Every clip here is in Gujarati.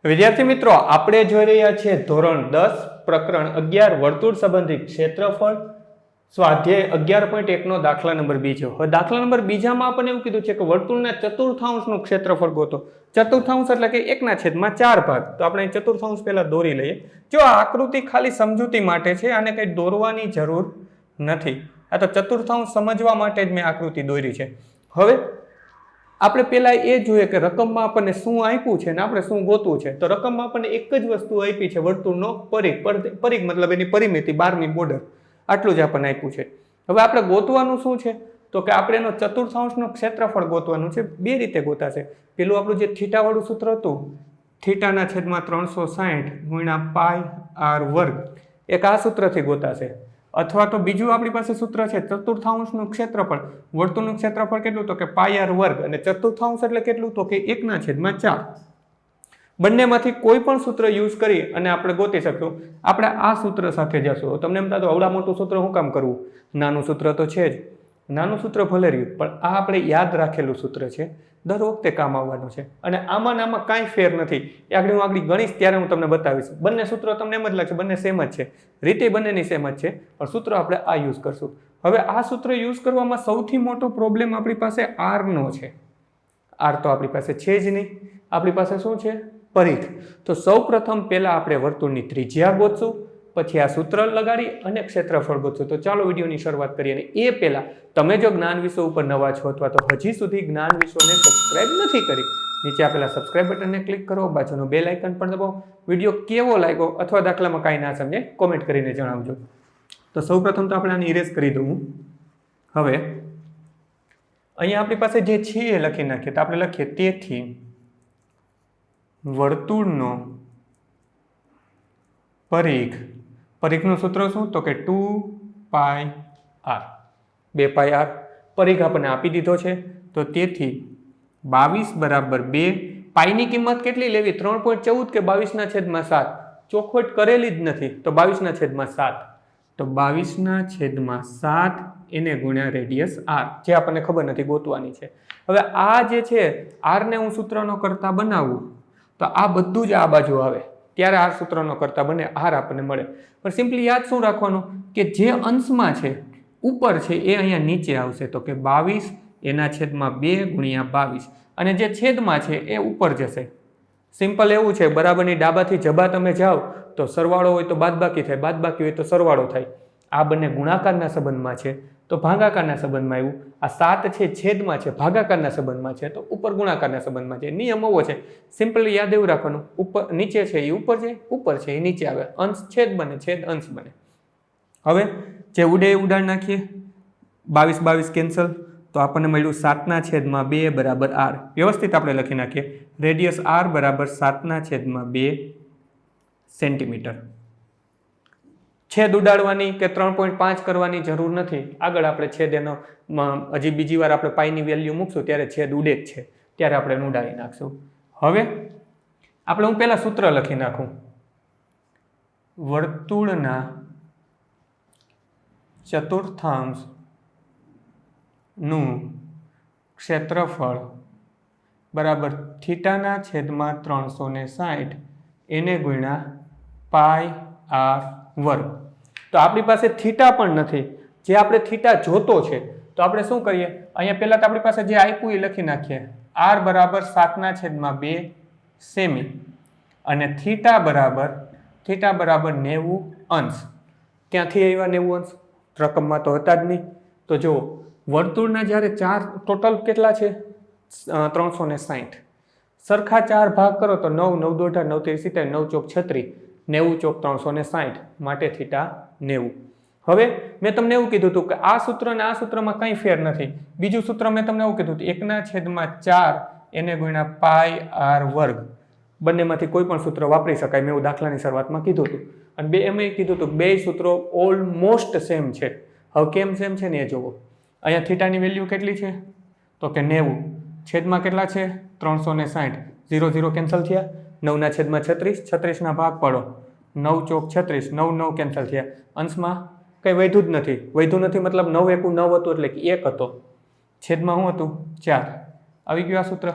વિદ્યાર્થી મિત્રો, આપણે જોઈ રહ્યા છીએ ધોરણ 10 પ્રકરણ 11 વર્તુળ સંબંધિત ક્ષેત્રફળ સ્વાધ્યાય 11.1 નો દાખલા નંબર 2 છે. હવે દાખલા નંબર 2 માં આપણને એવું કીધું છે કે વર્તુળના ચતુર્થાંશનું ક્ષેત્રફળ ગોતો. ચતુર્થાંશ એટલે કે 1/4 ભાગ. તો આપણે ચતુર્થાંશ પહેલા દોરી લઈએ. જો આ આકૃતિ ખાલી સમજૂતી માટે છે, આને કંઈ દોરવાની જરૂર નથી. આ તો ચતુર્થાંશ સમજવા માટે જ મેં આકૃતિ દોરી છે. હવે આપણે પેલા એ જોઈએ કે રકમમાં આપણને શું આપ્યું છે ને આપણે શું ગોતવું છે. તો રકમમાં આપણને એક જ વસ્તુ આપી છે, વર્તુળનો પરિઘ. પરિઘ મતલબ એની પરિમિતિ, 12મી બોર્ડર. આટલું જ આપણને આપ્યું છે. હવે આપણે ગોતવાનું શું છે? તો કે આપણે એનો ચતુર્થાંશનું ક્ષેત્રફળ ગોતવાનું છે. બે રીતે ગોતાશે. પેલું આપણું જે થીટા વાળું સૂત્ર હતું, થીટાના છેદમાં 360 ગુણ્યા પાઈ આર વર્ગ, એક આ સૂત્રથી ગોતાશે. અથવા તો બીજું આપણી પાસે સૂત્ર છે ચતુર્થાંશનું ક્ષેત્રફળ. વર્તુળનું ક્ષેત્રફળ કેટલું? તો કે પાઈ આર વર્ગ. અને ચતુર્થાંશ એટલે કેટલું? તો કે 1/4. બંનેમાંથી કોઈ પણ સૂત્ર યુઝ કરી અને આપણે ગોતી શકશું. આપણે આ સૂત્ર સાથે જશું. તમને એમ થતું આવડા મોટું સૂત્ર શું કામ કરવું? નાનું સૂત્ર તો છે જ. નાનું સૂત્ર ભલે રહ્યું, પણ આ આપણે યાદ રાખેલું સૂત્ર છે, દર વખતે કામ આવવાનું છે. અને આમાં કાંઈ ફેર નથી. આગળ હું ગણીશ ત્યારે હું તમને બતાવીશ. બંને સૂત્રો તમને એમ જ લાગશે બંને સેમ જ છે, રીતે બંનેની સેમ જ છે, પણ સૂત્ર આપણે આ યુઝ કરશું. હવે આ સૂત્ર યુઝ કરવામાં સૌથી મોટો પ્રોબ્લેમ આપણી પાસે આરનો છે. આર તો આપણી પાસે છે જ નહીં. આપણી પાસે શું છે? પરિઘ. તો સૌ પ્રથમ પહેલા આપણે વર્તુળની ત્રિજ્યા ગોતશું, પછી આ સૂત્ર લગાડી અને ક્ષેત્રફળ ગોતશું. તો ચાલો વિડીયોની શરૂઆત કરીએ. અને એ પહેલા તમે જો જ્ઞાન વિષય ઉપર નવા છો અથવા તો હજી સુધી જ્ઞાન વિષયને સબસ્ક્રાઇબ નથી કરી, નીચે આપેલા સબસ્ક્રાઇબ બટનને ક્લિક કરો, બાજુનું બેલ આઇકન પણ દબાવો. વિડીયો કેવો લાગ્યો અથવા દાખલામાં કાંઈ ના સમજે કોમેન્ટ કરીને જણાવજો. તો સૌ પ્રથમ તો આપણે આને ઇરેઝ કરી દઉં. હવે અહીંયા આપણી પાસે જે છે એ લખી નાખીએ. તો આપણે લખીએ તેથી વર્તુળનો પરિઘ. પરિઘનું સૂત્ર શું? તો કે 2πr. 2πr પરિઘ આપણને આપી દીધો છે. તો તેથી 22 બરાબર 2. પાઈની કિંમત કેટલી લેવી? 3.14 કે 22/7? ચોખવટ કરેલી જ નથી. તો 22/7. તો 22/7 એને ગુણ્યા રેડિયસ r, જે આપણને ખબર નથી, ગોતવાની છે. હવે આ જે છે r ને હું સૂત્રનો કરતા બનાવું તો આ બધું જ આ બાજુ આવે, ત્યારે આ સૂત્રનો કરતા બને, r આપણને મળે. પણ સિમ્પલી યાદ શું રાખવાનું કે જે અંશમાં છે ઉપર છે એ અહીંયા નીચે આવશે. તો કે 22/2 ગુણ્યા 22. અને જે છેદમાં છે એ ઉપર જશે. સિમ્પલ એવું છે. બરાબરની ડાબાથી જબા તમે જાઓ તો સરવાળો હોય તો બાદબાકી થાય, બાદબાકી હોય તો સરવાળો થાય. આ બંને ગુણાકારના સંબંધમાં છે તો ભાગાકારના સંબંધમાં આવ્યું. આ 7 છે છેદમાં છે, ભાગાકારના સંબંધમાં છે તો ઉપર ગુણાકારના સંબંધમાં છે. નિયમ એવો છે. સિમ્પલી યાદ એવું રાખવાનું, ઉપર નીચે છે એ ઉપર છે, ઉપર છે એ નીચે આવે. અંશ છેદ બને, છેદ અંશ બને. હવે જે ઉડે એ ઉડાડ નાખીએ. 22 કેન્સલ. તો આપણને મળ્યું 7/2 બરાબર r. વ્યવસ્થિત આપણે લખી નાખીએ. રેડિયસ r બરાબર 7/2 સેન્ટીમીટર. છેદ ઉડાડવાની કે 3.5 કરવાની જરૂર નથી. આગળ આપણે છેદ એનો હજી બીજી વાર આપણે પાઈની વેલ્યુ મૂકશું ત્યારે છેદ ઉડે જ છે, ત્યારે આપણે ઉડાડી નાખશું. હવે આપણે હું પહેલા સૂત્ર લખી નાખું. વર્તુળના ચતુર્થાંશ નું ક્ષેત્રફળ બરાબર થીટાના છેદમાં 360 એને ગુણ્યા પાઈ આર વર્ગ. તો આપણી પાસે થીટા પણ નથી. જે આપણે થીટા જોતો છે તો આપણે શું કરીએ? અહીંયા પહેલા તો આપણી પાસે જે આપ્યું એ લખી નાખીએ. r બરાબર 7/2 સેમી અને થીટા બરાબર 90 અંશ. ક્યાંથી આવ્યા 90 અંશ? રકમમાં તો હતા જ નહીં. તો જો વર્તુળના જ્યારે 4 ટોટલ કેટલા છે? 360. સરખા 4 ભાગ કરો તો 9, 9 દોઢા 9 તેરી 70, 9 ચોક 36, 90 ચોક 360, માટે થીટા 90. હવે મેં તમને એવું કીધું હતું કે આ સૂત્ર અને આ સૂત્રમાં કંઈ ફેર નથી. બીજું સૂત્ર મેં તમને એવું કીધું હતું 1/4 એને ગુણ્યા પાઈ આર વર્ગ. બંનેમાંથી કોઈ પણ સૂત્ર વાપરી શકાય. મેં એવું દાખલાની શરૂઆતમાં કીધું હતું. અને બે એમ કીધું હતું બે સૂત્રો ઓલમોસ્ટ સેમ છે. હવે કેમ સેમ છે ને એ જોવો. અહીંયા થીટાની વેલ્યુ કેટલી છે? તો કે 90. છેદમાં કેટલા છે? 360. 0 0 કેન્સલ થયા. 9/36, 36ના ભાગ પાડો. 9 ચોક 36, 9 9 કેન્સલ થયા. અંશમાં કંઈ વધ્યું જ નથી. વધ્યું નથી મતલબ 9 એકુ 9 હતું એટલે કે 1 હતો. છેદમાં શું હતું 4 આવી ગયું આ સૂત્ર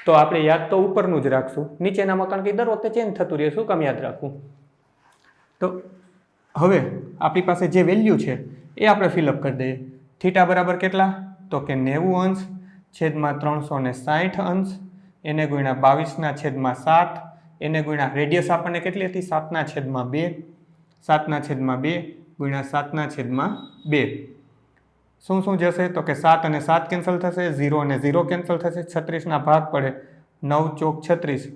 તો આપણે યાદ તો ઉપરનું જ રાખશું નીચેનામાં કારણ કે દર વખતે ચેન્જ થતું રહે શું કામ યાદ રાખવું તો હવે આપણી પાસે જે વેલ્યુ છે એ આપણે ફિલઅપ કરી દઈએ થીટા બરાબર કેટલા તો કે 90 અંશ છેદમાં 360 અંશ એને ગુણ્યા 22/7 એને ગુણ્યા રેડિયસ આપણને કેટલી હતી 7/2 7/2 ગુણ્યા 7/2 શું શું જશે તો કે 7 અને 7 કેન્સલ થશે 0 અને 0 કેન્સલ થશે 36 ભાગ પડે 9 ચોક 36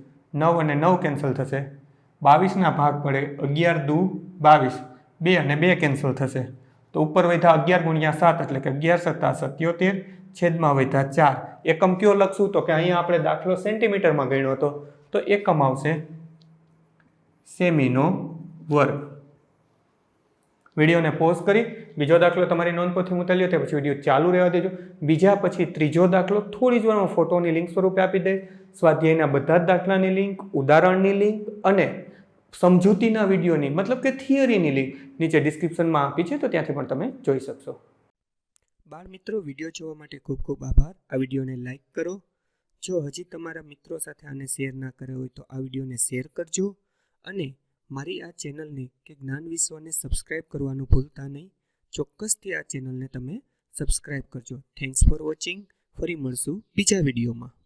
9 અને 9 કેન્સલ થશે 22 ભાગ પડે 11 દુ 22 2 અને 2 કેન્સલ થશે તો ઉપર વધ્યા 11 ગુણ્યા 7 એટલે કે 11 × 7 = 77 છેદમાં વધ્યા 4 એકમ કયો લખશું તો કે અહીંયા આપણે દાખલો સેન્ટીમીટરમાં ગણ્યો હતો તો એકમ આવશે સેમીનો વર્ગ વિડીયોને પોઝ કરી બીજો દાખલો તમારી નોંધપોથી મૂકેલી તે પછી વિડીયો ચાલુ રહેવા દેજો બીજા પછી ત્રીજો દાખલો થોડી જ વારમાં ફોટોની લિંક સ્વરૂપે આપી દે સ્વાધ્યાયના બધા જ દાખલાની લિંક ઉદાહરણની લિંક અને સમજૂતીના વિડીયોની મતલબ કે થિયરીની લિંક નીચે ડિસ્ક્રિપ્શનમાં આપી છે તો ત્યાંથી પણ તમે જોઈ શકશો બાળ મિત્રો વિડીયો જોવા માટે ખૂબ ખૂબ આભાર આ વિડીયોને લાઈક કરો જો હજી તમારા મિત્રો સાથે આને શેર ના કર્યો હોય તો આ વિડીયોને શેર કરજો અને મારી આ ચેનલને કે જ્ઞાન વિશ્વને સબસ્ક્રાઇબ કરવાનું ભૂલતા નહીં ચોક્કસથી આ ચેનલને તમે સબસ્ક્રાઇબ કરજો થેન્ક્સ ફોર વોચિંગ ફરી મળશું બીજા વિડીયોમાં